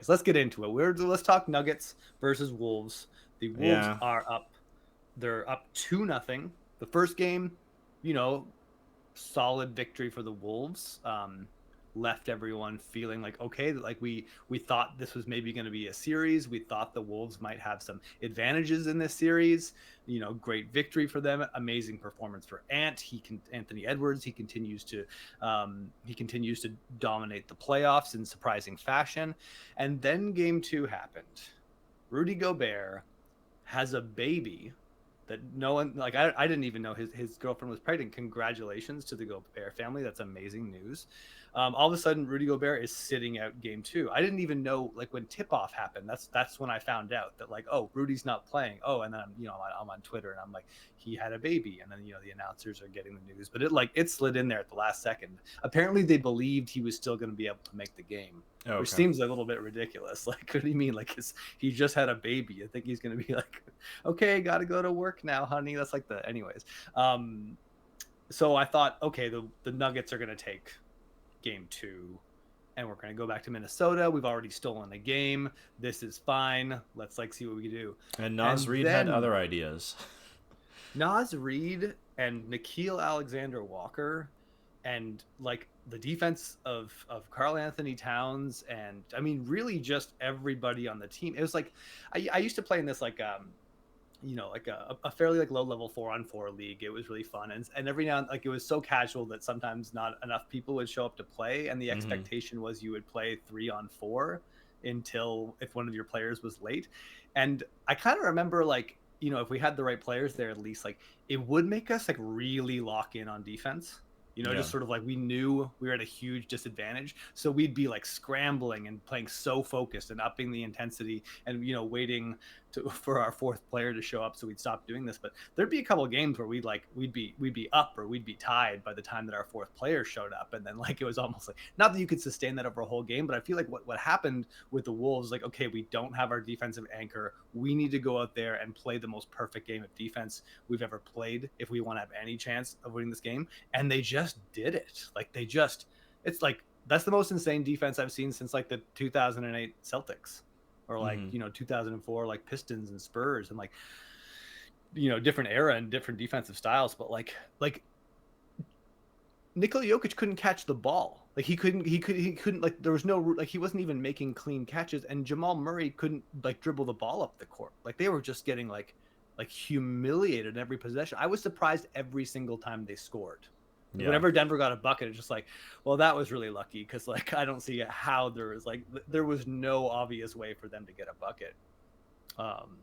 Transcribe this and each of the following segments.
So let's get into it. Let's talk Nuggets versus Wolves. The Wolves Yeah. are up. They're up 2-0. The first game, you know, solid victory for the Wolves. Left everyone feeling like okay, like we thought this was maybe going to be a series. We thought the Wolves might have some advantages in this series. Great victory for them. Amazing performance for Anthony Edwards. He continues to dominate the playoffs in surprising fashion. And then game two happened. Rudy Gobert has a baby that no one like I didn't even know his girlfriend was pregnant. Congratulations to the Gobert family. That's amazing news. All of a sudden, Rudy Gobert is sitting out game two. I didn't even know like when tip off happened. That's when I found out that like oh Rudy's not playing. Oh, and then I'm on Twitter and I'm like he had a baby, and then the announcers are getting the news, but it slid in there at the last second. Apparently, they believed he was still going to be able to make the game, Oh, which okay. seems a little bit ridiculous. Like, what do you mean? Like, he just had a baby. I think he's going to be like, okay, got to go to work now, honey. That's like anyways. Um, so I thought, okay, the Nuggets are going to take game two and we're going to go back to Minnesota. We've already stolen a game. This is fine. Let's like see what we can do. And Nas And Reed had then other ideas. Nas Reed and Nikhil Alexander Walker and like the defense of Carl Anthony Towns, and I mean really just everybody on the team. It was like I used to play in this like like a fairly like low level 4-on-4 league. It was really fun, and every now and like it was so casual that sometimes not enough people would show up to play, and the Hmm. expectation was you would play 3-on-4 until if one of your players was late. And I kind of remember like if we had the right players there, at least like it would make us like really lock in on defense. Yeah. Just sort of like we knew we were at a huge disadvantage, so we'd be like scrambling and playing so focused and upping the intensity, and waiting for our fourth player to show up so we'd stop doing this. But there'd be a couple of games where we'd be up or we'd be tied by the time that our fourth player showed up, and then like it was almost like not that you could sustain that over a whole game, but I feel like what happened with the Wolves, like okay, we don't have our defensive anchor. We need to go out there and play the most perfect game of defense we've ever played if we want to have any chance of winning this game. And they just did it. Like it's like that's the most insane defense I've seen since like the 2008 Celtics, or like Hmm. 2004 like Pistons and Spurs, and like different era and different defensive styles. But like Nikola Jokic couldn't catch the ball. Like he couldn't like there was no like he wasn't even making clean catches, and Jamal Murray couldn't like dribble the ball up the court. Like they were just getting like humiliated in every possession. I was surprised every single time they scored. Like Yeah. whenever Denver got a bucket, it's just like, well, that was really lucky because like I don't see how there was no obvious way for them to get a bucket. Um,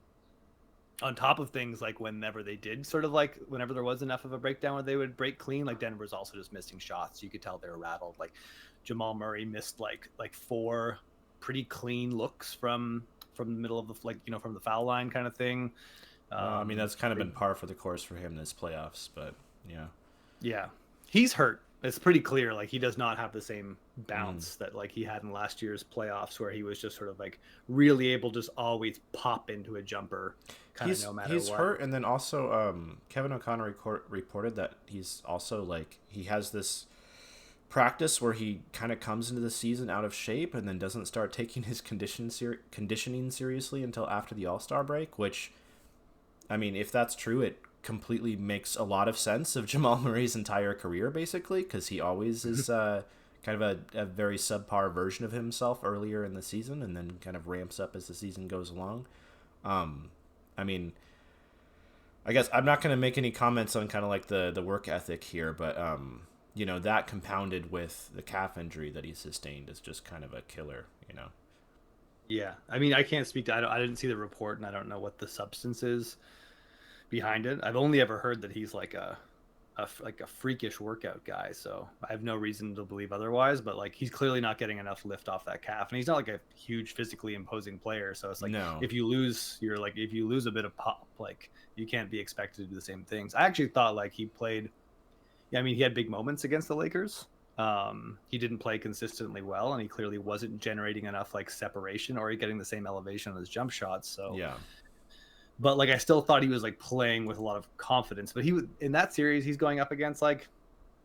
on top of things like whenever they did sort of like whenever there was enough of a breakdown where they would break clean, like Denver's also just missing shots. You could tell they were rattled. Like Jamal Murray missed like four pretty clean looks from the middle of the like from the foul line kind of thing. I mean, that's kind of They been par for the course for him this playoffs, but yeah. Yeah, he's hurt. It's pretty clear. Like he does not have the same Mm. bounce that like he had in last year's playoffs, where he was just sort of like really able to just always pop into a jumper, kind of He's no matter he's what. hurt, and then also Kevin O'Connor reported that he's also like he has this practice where he kind of comes into the season out of shape and then doesn't start taking his conditioning seriously until after the All Star break, which I mean, if that's true, it completely makes a lot of sense of Jamal Murray's entire career, basically, because he always is kind of a very subpar version of himself earlier in the season and then kind of ramps up as the season goes along. I mean, I guess I'm not going to make any comments on kind of like the work ethic here, but that compounded with the calf injury that he sustained is just kind of a killer. Yeah, I mean, I can't speak to. I didn't see the report, and I don't know what the substance is behind it. I've only ever heard that he's like like a freakish workout guy, so I have no reason to believe otherwise. But like, he's clearly not getting enough lift off that calf, and he's not like a huge physically imposing player. So it's like No. if you lose a bit of pop, like you can't be expected to do the same things. I actually thought like he played. Yeah, I mean, he had big moments against the Lakers. He didn't play consistently well, and he clearly wasn't generating enough like separation or getting the same elevation on his jump shots. So, Yeah. but like I still thought he was like playing with a lot of confidence. But he was in that series, he's going up against like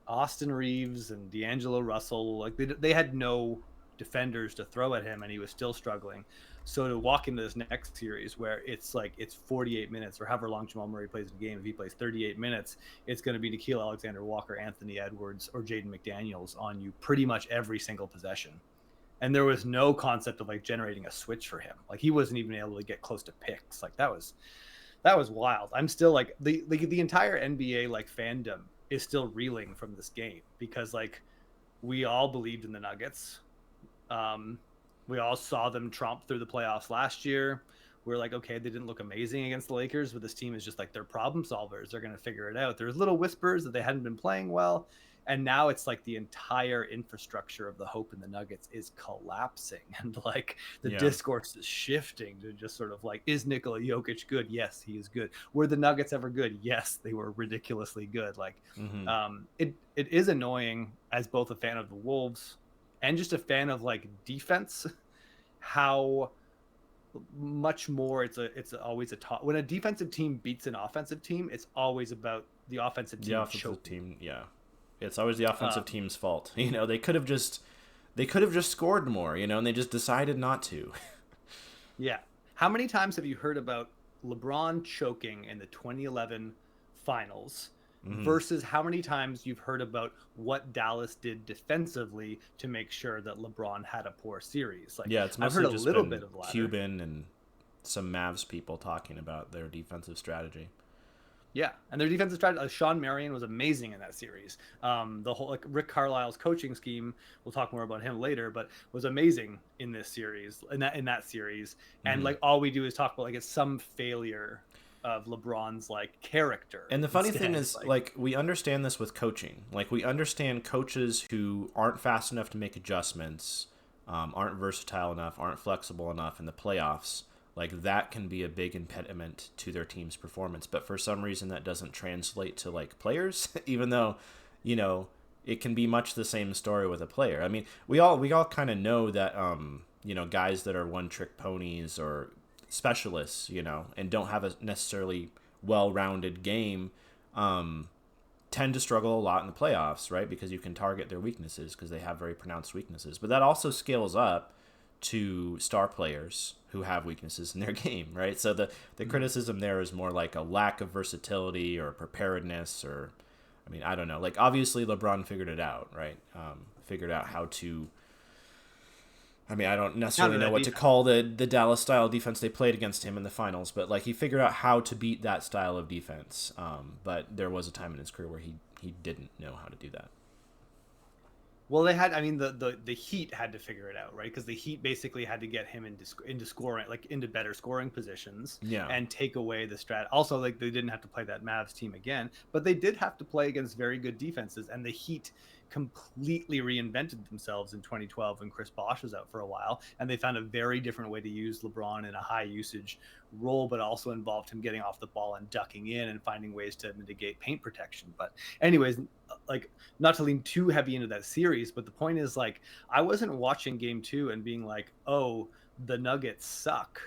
Austin Reeves and D'Angelo Russell. Like they had no defenders to throw at him, and he was still struggling. So to walk into this next series where it's like it's 48 minutes or however long Jamal Murray plays in the game, if he plays 38 minutes, it's going to be Nickeil Alexander-Walker, Anthony Edwards, or Jaden McDaniels on you pretty much every single possession. And there was no concept of like generating a switch for him. Like he wasn't even able to get close to picks. Like that was wild. I'm still like the entire NBA like fandom is still reeling from this game because like we all believed in the Nuggets. Um, we all saw them trump through the playoffs last year. We're like, okay, they didn't look amazing against the Lakers, but this team is just like they're problem solvers. They're going to figure it out. There's little whispers that they hadn't been playing well. And now it's like the entire infrastructure of the hope in the Nuggets is collapsing. And like the Yeah. discourse is shifting to just sort of like, is Nikola Jokic good? Yes, he is good. Were the Nuggets ever good? Yes, they were ridiculously good. Like it is annoying as both a fan of the Wolves and just a fan of like defense, how much more it's always a talk when a defensive team beats an offensive team. It's always about the offensive team. The offensive team, yeah, it's always the Uh, offensive team's fault. You know, they could have just scored more. You know, and they just decided not to. yeah. How many times have you heard about LeBron choking in the 2011 finals versus how many times you've heard about what Dallas did defensively to make sure that LeBron had a poor series? Like Yeah, it's I've heard mostly a just little been bit of the latter. Cuban and some Mavs people talking about their defensive strategy. Yeah, and their defensive strategy. Sean Marion was amazing in that series. The whole like Rick Carlisle's coaching scheme. We'll talk more about him later, but was amazing in this series. In that series, and like all we do is talk about like it's some failure of LeBron's like character. And the funny thing Instead, is, like, we understand this with coaching. Like, we understand coaches who aren't fast enough to make adjustments, aren't versatile enough, aren't flexible enough in the playoffs. Like, that can be a big impediment to their team's performance. But for some reason, that doesn't translate to, like, players, even though, you know, it can be much the same story with a player. I mean, we all kind of know that, you know, guys that are one-trick ponies or specialists, you know, and don't have a necessarily well-rounded game, tend to struggle a lot in the playoffs, right? Because you can target their weaknesses because they have very pronounced weaknesses. But that also scales up to star players who have weaknesses in their game, right? So the criticism there is more like a lack of versatility or preparedness, or, I mean, I don't know. Like, obviously LeBron figured it out, right? Figured out how to, I mean, I don't necessarily know what to call the Dallas style defense they played against him in the finals, but like he figured out how to beat that style of defense. But there was a time in his career where he didn't know how to do that. well, they had. I mean, the Heat had to figure it out, right? Because the Heat basically had to get him into scoring, like into better scoring positions, Yeah. and take away the strat. Also, like they didn't have to play that Mavs team again, but they did have to play against very good defenses, and the Heat completely reinvented themselves in 2012 when Chris Bosh was out for a while, and they found a very different way to use LeBron in a high usage role, but also involved him getting off the ball and ducking in and finding ways to mitigate paint protection. But anyways, like not to lean too heavy into that series, but the point is like I wasn't watching game 2 and being like, oh, the Nuggets suck.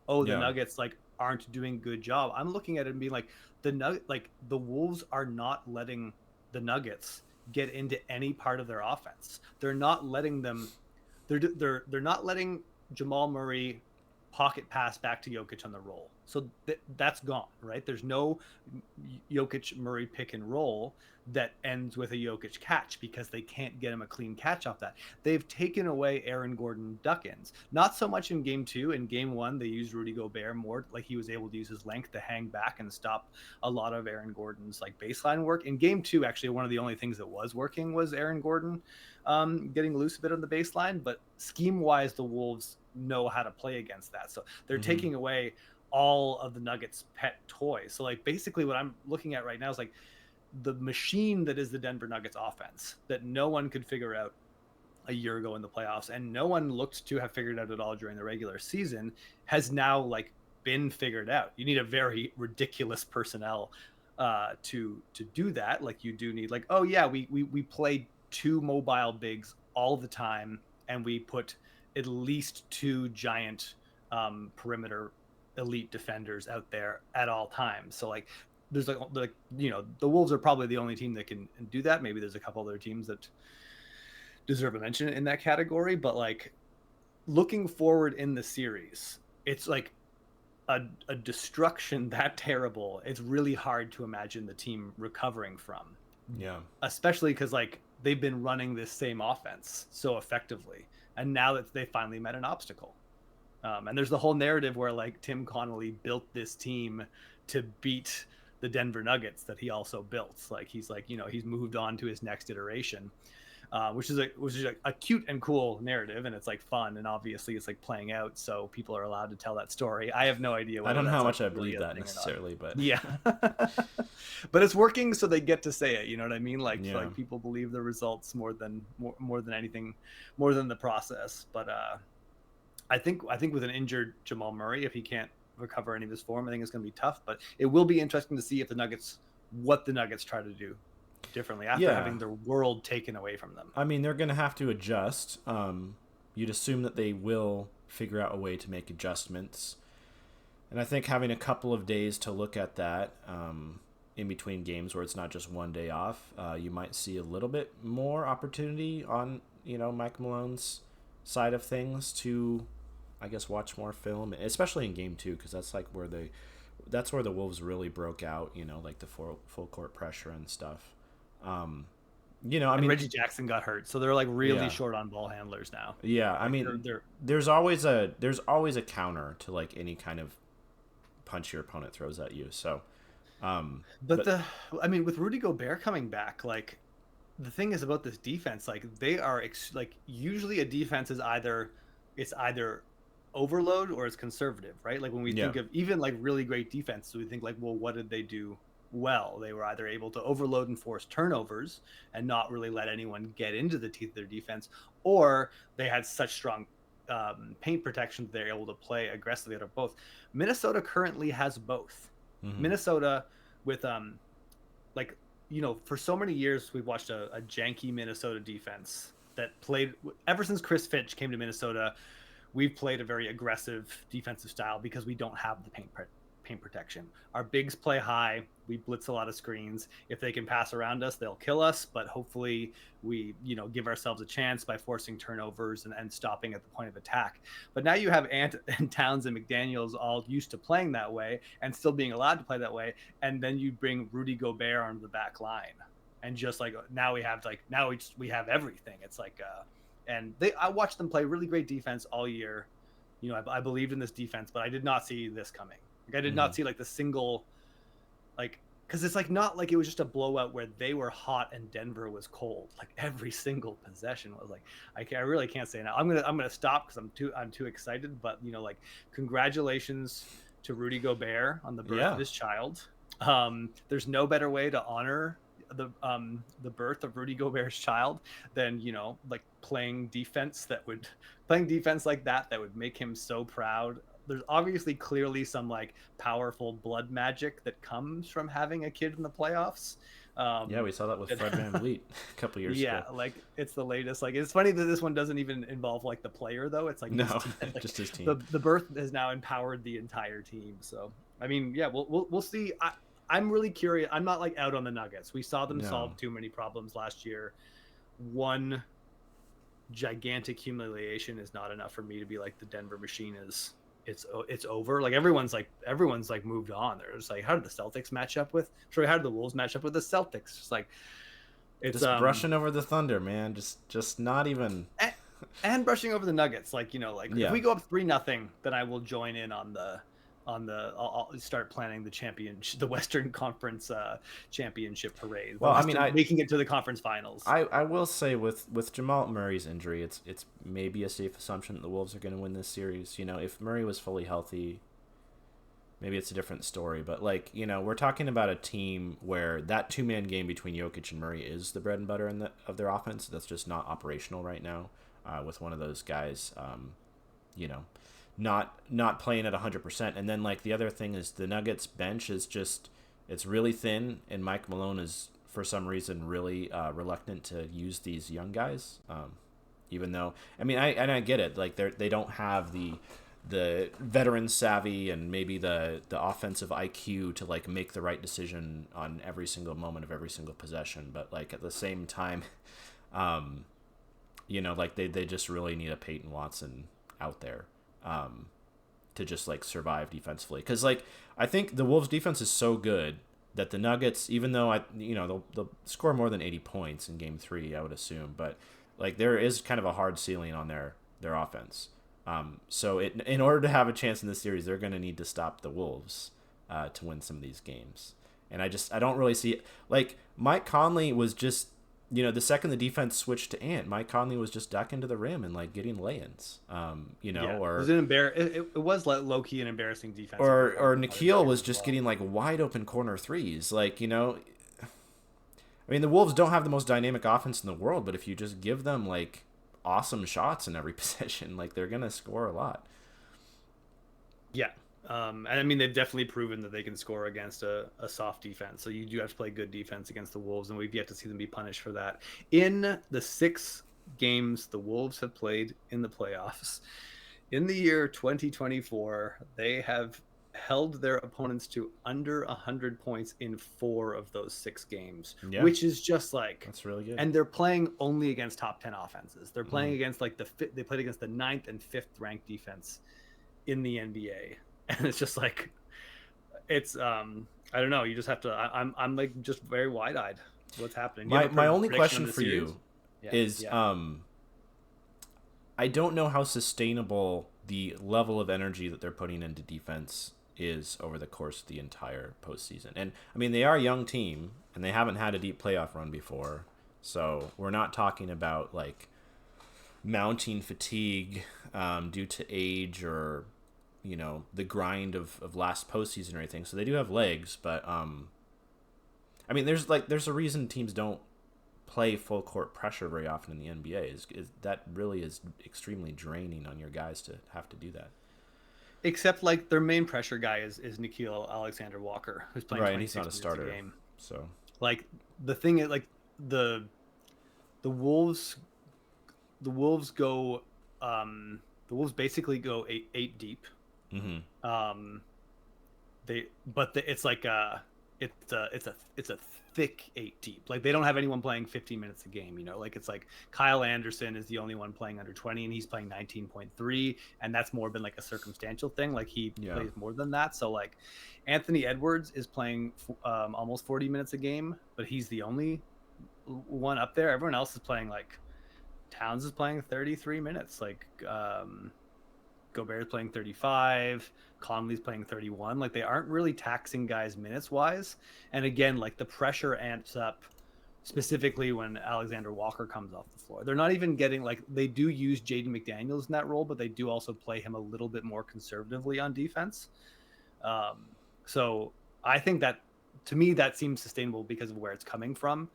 Oh, the Yeah. Nuggets like aren't doing good job. I'm looking at it and being like the Wolves are not letting the Nuggets get into any part of their offense. They're not letting them. They're not letting Jamal Murray pocket pass back to Jokic on the roll. So that's gone, right? There's no Jokic Murray pick and roll that ends with a Jokic catch because they can't get him a clean catch off that. They've taken away Aaron Gordon duck-ins. Not so much in game 2. In game 1, they used Rudy Gobert more. Like he was able to use his length to hang back and stop a lot of Aaron Gordon's like baseline work. In game 2, actually, one of the only things that was working was Aaron Gordon getting loose a bit on the baseline. But scheme-wise, the Wolves know how to play against that. So they're taking away all of the Nuggets' pet toys. So like basically what I'm looking at right now is like the machine that is the Denver Nuggets offense that no one could figure out a year ago in the playoffs and no one looked to have figured out at all during the regular season has now like been figured out. You need a very ridiculous personnel to do that. Like you do need like, oh yeah, we play 2 mobile bigs all the time and we put at least 2 giant perimeter elite defenders out there at all times. So like there's like you know the Wolves are probably the only team that can do that. Maybe there's a couple other teams that deserve a mention in that category. But like looking forward in the series, it's like a destruction that terrible. It's really hard to imagine the team recovering from, Yeah. especially because like they've been running this same offense so effectively, and now that they finally met an obstacle. And there's the whole narrative where like Tim Connolly built this team to beat the Denver Nuggets that he also built. Like he's like, you know, he's moved on to his next iteration, which is a cute and cool narrative, and it's like fun, and obviously it's like playing out, so people are allowed to tell that story. I have no idea I whether don't know how that's like much I really believe a that thing or not. necessarily, but Yeah. But it's working, so they get to say it, you know what I mean? yeah. Like people believe the results more than anything, more than the process. But I think with an injured Jamal Murray, if he can't recover any of his form, I think it's going to be tough. But it will be interesting to see if what the Nuggets try to do differently after Yeah. having their world taken away from them. I mean, they're going to have to adjust. You'd assume that they will figure out a way to make adjustments. And I think having a couple of days to look at that in between games where it's not just one day off, you might see a little bit more opportunity on, Mike Malone's side of things to, I guess, watch more film, especially in game two, because that's where the Wolves really broke out, like the full court pressure and stuff. Um, I And mean, Reggie Jackson got hurt, so they're like really yeah, short on ball handlers now. yeah. I Like mean, they're there's always a counter to like any kind of punch your opponent throws at you. So, but but I mean, with Rudy Gobert coming back, like the thing is about this defense, like they are like usually a defense is either overload or it's conservative, right? Like when we yeah, think of even like really great defense, we think like, well, what did they do well? They were either able to overload and force turnovers and not really let anyone get into the teeth of their defense, or they had such strong paint protection that they're able to play aggressively out of both. Minnesota currently has both. hmm Minnesota with like for so many years we've watched a janky Minnesota defense that played ever since Chris Finch came to Minnesota. We've played a very aggressive defensive style because we don't have the paint protection. Our bigs play high. We blitz a lot of screens. If they can pass around us, they'll kill us. But hopefully, we give ourselves a chance by forcing turnovers and stopping at the point of attack. But now you have Ant and Towns and McDaniels all used to playing that way and still being allowed to play that way. And then you bring Rudy Gobert onto the back line, and just like now we have everything. It's like and I watched them play really great defense all year. I believed in this defense, but I did not see this coming. Like I did hmm not see like the single, like, because it's like not like it was just a blowout where they were hot and Denver was cold. Like every single possession was like, I really can't say now. I'm gonna stop because I'm too excited. But like congratulations to Rudy Gobert on the birth of yeah. his child. There's no better way to honor the birth of Rudy Gobert's child than like playing defense like that would make him so proud. There's obviously clearly some like powerful blood magic that comes from having a kid in the playoffs. Yeah, we saw that with Fred VanVleet a couple years Yeah, ago. like it's the latest. Like it's funny that this one doesn't even involve like the player though. It's like his No, team. Like, just his team. the birth has now empowered the entire team. So I mean, yeah, we'll see. I'm really curious. I'm not like out on the Nuggets. We saw them No. solve too many problems last year. One gigantic humiliation is not enough for me to be like the Denver machine is. It's over. Like everyone's like moved on. They're just like, how did the Celtics match up with? Sorry, how did the Wolves match up with the Celtics? Just like it's Just brushing over the Thunder, man. Just not even. and brushing over the Nuggets. Like like if Yeah. we go up 3-0, then I will join in on the I'll start planning the Western Conference championship parade. Well, I mean, making it to the conference finals. I will say with Jamal Murray's injury, it's maybe a safe assumption that the Wolves are going to win this series. If Murray was fully healthy, maybe it's a different story. But like, we're talking about a team where that 2-man game between Jokic and Murray is the bread and butter of their offense. That's just not operational right now. With one of those guys, you know, not playing at 100%. And then like the other thing is the Nuggets bench is just it's really thin, and Mike Malone is for some reason really reluctant to use these young guys. Even though I get it, like they don't have the veteran savvy and maybe the offensive IQ to like make the right decision on every single moment of every single possession, but like at the same time, Like they just really need a Peyton Watson out there to just like survive defensively. Because like I think the Wolves defense is so good that the Nuggets, even though they'll score more than 80 points in Game 3, I would assume, but like there is kind of a hard ceiling on their offense. So in order to have a chance in this series, they're going to need to stop the Wolves to win some of these games. And I don't really see it. Like Mike Conley was just, the second the defense switched to Ant, Mike Conley was just ducking to the rim and like getting lay-ins. Yeah, Or it was like low key an embarrassing defensive or performance Nikhil was as just well. getting like wide open corner threes. Like, I mean, the Wolves don't have the most dynamic offense in the world, but if you just give them like awesome shots in every possession, like they're gonna score a lot. Yeah. And I mean, they've definitely proven that they can score against a soft defense. So you do have to play good defense against the Wolves, and we've yet to see them be punished for that. In the 6 games the Wolves have played in the playoffs, in the year 2024, they have held their opponents to under 100 points in 4 of those 6 games, Yeah, which is just like, that's really good. and they're playing only against top 10 offenses. They're playing against like they played against the 9th and 5th ranked defense in the NBA. And it's just like, it's I don't know, you just have to, I'm like just very wide-eyed what's happening. My only question for series? you is I don't know how sustainable the level of energy that they're putting into defense is over the course of the entire postseason. And I mean, they are a young team and they haven't had a deep playoff run before, so we're not talking about like mounting fatigue due to age or the grind of last postseason or anything. So they do have legs, but I mean, there's a reason teams don't play full court pressure very often in the NBA. Is that really is extremely draining on your guys to have to do that. Except like their main pressure guy is Nikhil Alexander Walker, who's playing Right, and he's not a 26 starter. minutes a game. So Like the thing is, like the Wolves go the Wolves basically go eight deep. It's like it's a thick 8 deep. Like they don't have anyone playing 15 minutes a game, like it's like Kyle Anderson is the only one playing under 20 and he's playing 19.3, and that's more been like a circumstantial thing. Like he plays more than that. So like Anthony Edwards is playing almost 40 minutes a game, but he's the only one up there. Everyone else is playing, like Towns is playing 33 minutes, like Gobert's playing 35, Conley's playing 31. Like they aren't really taxing guys minutes wise. And again, like the pressure amps up specifically when Alexander Walker comes off the floor. They're not even getting, like, they do use Jaden McDaniels in that role, but they do also play him a little bit more conservatively on defense. So I think that, to me, that seems sustainable because of where it's coming from.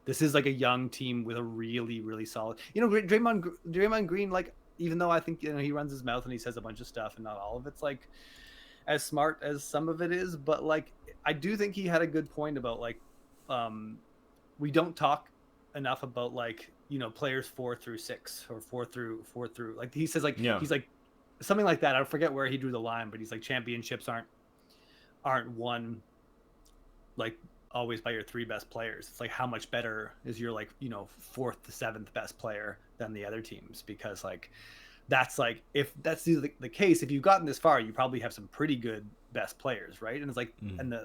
This is like a young team with a really, really solid, Draymond Green, like, even though I think, he runs his mouth and he says a bunch of stuff and not all of it's like as smart as some of it is, but like, I do think he had a good point about like, we don't talk enough about like, players 4 through 6 or 4 through like, he says like, he's like something like that. I forget where he drew the line, but he's like, championships aren't won like always by your 3 best players. It's like, how much better is your, like, 4th to 7th best player than the other teams? Because like, that's like, if that's the case, if you've gotten this far, you probably have some pretty good best players, right? And it's like, and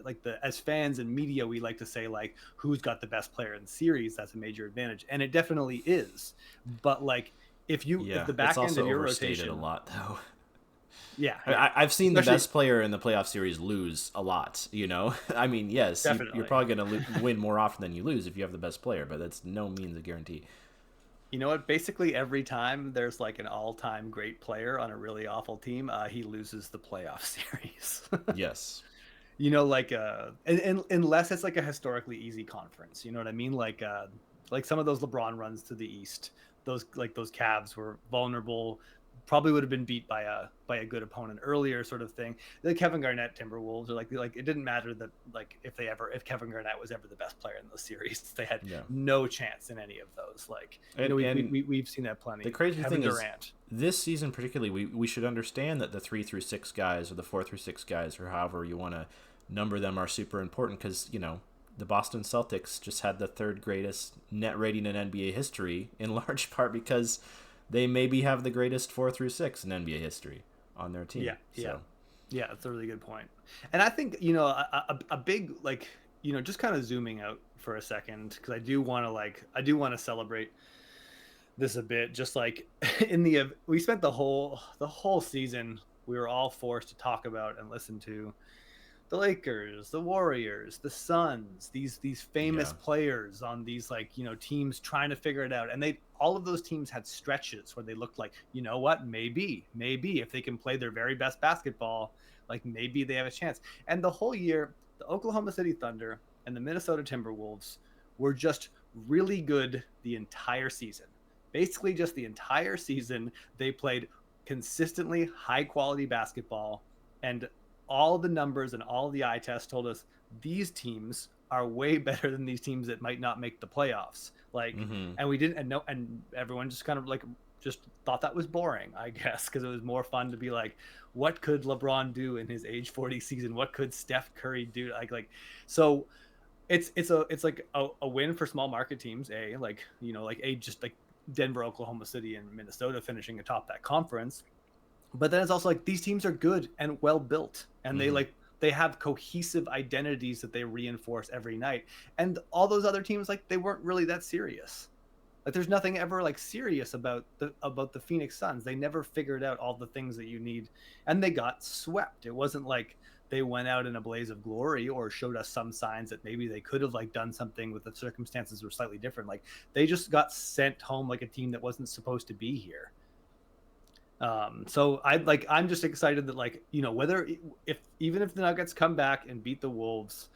as fans and media, we like to say like, who's got the best player in the series? That's a major advantage, and it definitely is. But like, if the back end of your rotation a lot though. Yeah, I've seen the best player in the playoff series lose a lot. I mean, yes, you're probably going to win more often than you lose if you have the best player, but that's no means a guarantee. You know what? Basically, every time there's like an all-time great player on a really awful team, he loses the playoff series. Yes. Like, and unless it's like a historically easy conference, you know what I mean? Like some of those LeBron runs to the East, those Cavs were vulnerable. Probably would have been beat by a good opponent earlier, sort of thing. The Kevin Garnett Timberwolves, or like it didn't matter that, like, if Kevin Garnett was ever the best player in the series, they had no chance in any of those. Like, we've seen that plenty. The crazy Kevin thing Durant. Is this season particularly, we should understand that the 3 through 6 guys or the 4 through 6 guys or however you want to number them are super important because the Boston Celtics just had the third greatest net rating in NBA history, in large part because they maybe have the greatest 4 through 6 in NBA history on their Yeah, team. yeah, So yeah. That's a really good point. And I think a big like just kind of zooming out for a second because I do want to celebrate this a bit. Just like in the we spent the whole season we were all forced to talk about and listen to the Lakers, the Warriors, the Suns, these famous yeah, players on these teams trying to figure it out. And they all of those teams had stretches where they looked like, you know what, maybe if they can play their very best basketball, like maybe they have a chance. And the whole year, the Oklahoma City Thunder and the Minnesota Timberwolves were just really good the entire season. Basically just the entire season they played consistently high quality basketball, and all the numbers and all the eye tests told us these teams are way better than these teams that might not make the playoffs. Like, mm-hmm. and we didn't, and no, and everyone just kind of like just thought that was boring, I guess, because it was more fun to be like, what could LeBron do in his age 40 season? What could Steph Curry do? So it's like a win for small market teams. Just like Denver, Oklahoma City, and Minnesota finishing atop that conference, but then it's also like these teams are good and well built, and Mm-hmm. they have cohesive identities that they reinforce every night. And all those other teams, like, they weren't really that serious. Like, there's nothing ever like serious about the Phoenix Suns. They never figured out all the things that you need, and they got swept. It wasn't like they went out in a blaze of glory or showed us some signs that maybe they could have like done something with the circumstances were slightly different. Like, they just got sent home like a team that wasn't supposed to be here. So I'm just excited that, like, whether if even if the Nuggets come back and beat the Wolves,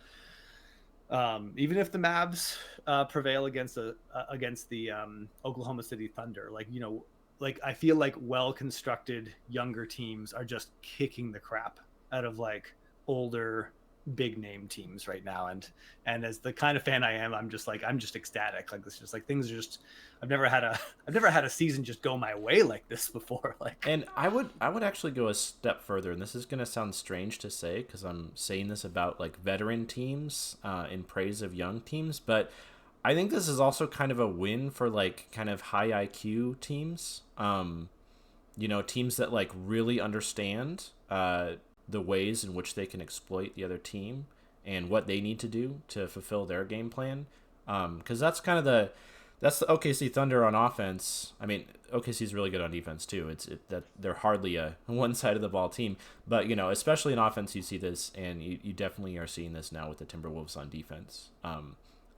even if the Mavs prevail against the Oklahoma City Thunder, like I feel like well constructed younger teams are just kicking the crap out of like older big name teams right now. And as the kind of fan I am, I'm just ecstatic. Like, this just like things are just I've never had a I've never had a season just go my way like this before. Like, And I would actually go a step further, and this is going to sound strange to say because I'm saying this about like veteran teams in praise of young teams, but I think this is also kind of a win for like kind of high IQ teams. Teams that like really understand the ways in which they can exploit the other team and what they need to do to fulfill their game plan. Because that's the OKC Thunder on offense. I mean, OKC's really good on defense too. That they're hardly a one side of the ball team, but especially in offense, you see this, and you definitely are seeing this now with the Timberwolves on defense.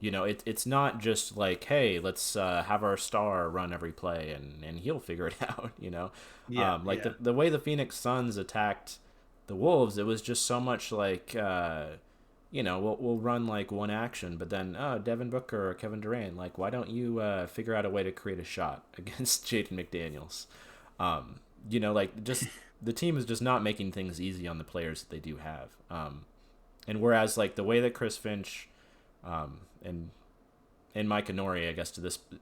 It's not just like, hey, let's have our star run every play and he'll figure it out. yeah, Like yeah, the way the Phoenix Suns attacked the Wolves, it was just so much like, we'll run like one action, but then Devin Booker or Kevin Durant, like, why don't you figure out a way to create a shot against Jaden McDaniels? Like, just the team is just not making things easy on the players that they do have. And whereas like the way that Chris Finch and Mike Inori, I guess,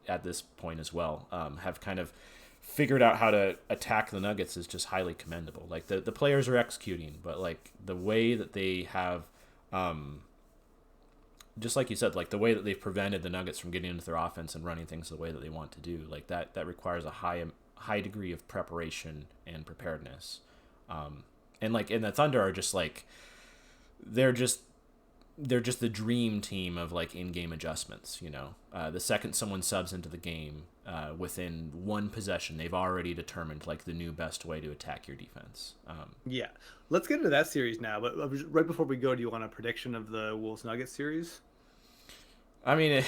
at this point as well, have kind of figured out how to attack the Nuggets is just highly commendable. Like the players are executing, but like the way that they have, just like you said, like the way that they've prevented the Nuggets from getting into their offense and running things the way that they want to do, like that requires a high degree of preparation and preparedness. And the Thunder are just like they're just the dream team of like in-game adjustments. The second someone subs into the game, within one possession, they've already determined like the new best way to attack your defense. yeah. Let's get into that series now. But right before we go, do you want a prediction of the Wolves Nuggets series? I mean, I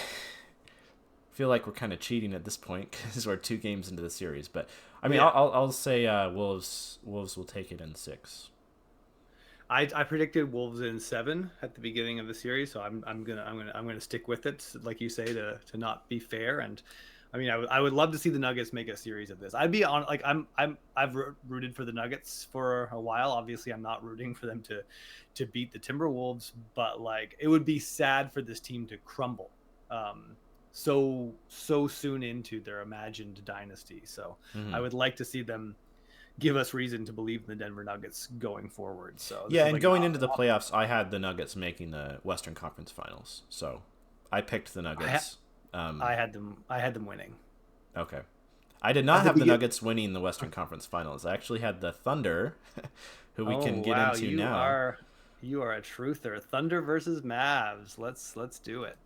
feel like we're kind of cheating at this point because we're 2 games into the series. But I mean, Yeah, I'll say Wolves will take it in 6. I predicted Wolves in 7 at the beginning of the series, so I'm gonna stick with it, like you say, to not be fair. And I mean, I would love to see the Nuggets make a series of this. I'd be on like I've rooted for the Nuggets for a while. Obviously, I'm not rooting for them to beat the Timberwolves, but like it would be sad for this team to crumble so soon into their imagined dynasty. So I Mm-hmm. would like to see them give us reason to believe in the Denver Nuggets going forward. So this Yeah, is and like an going into the playoffs, I had the Nuggets making the Western Conference Finals, so I picked the I, Nuggets. Um, I had them winning okay, I did at not the have the begin. Nuggets winning the Western Conference Finals. I actually had the Thunder, who we Oh can get wow, into now. you are a truther. Thunder versus Mavs. Let's do it.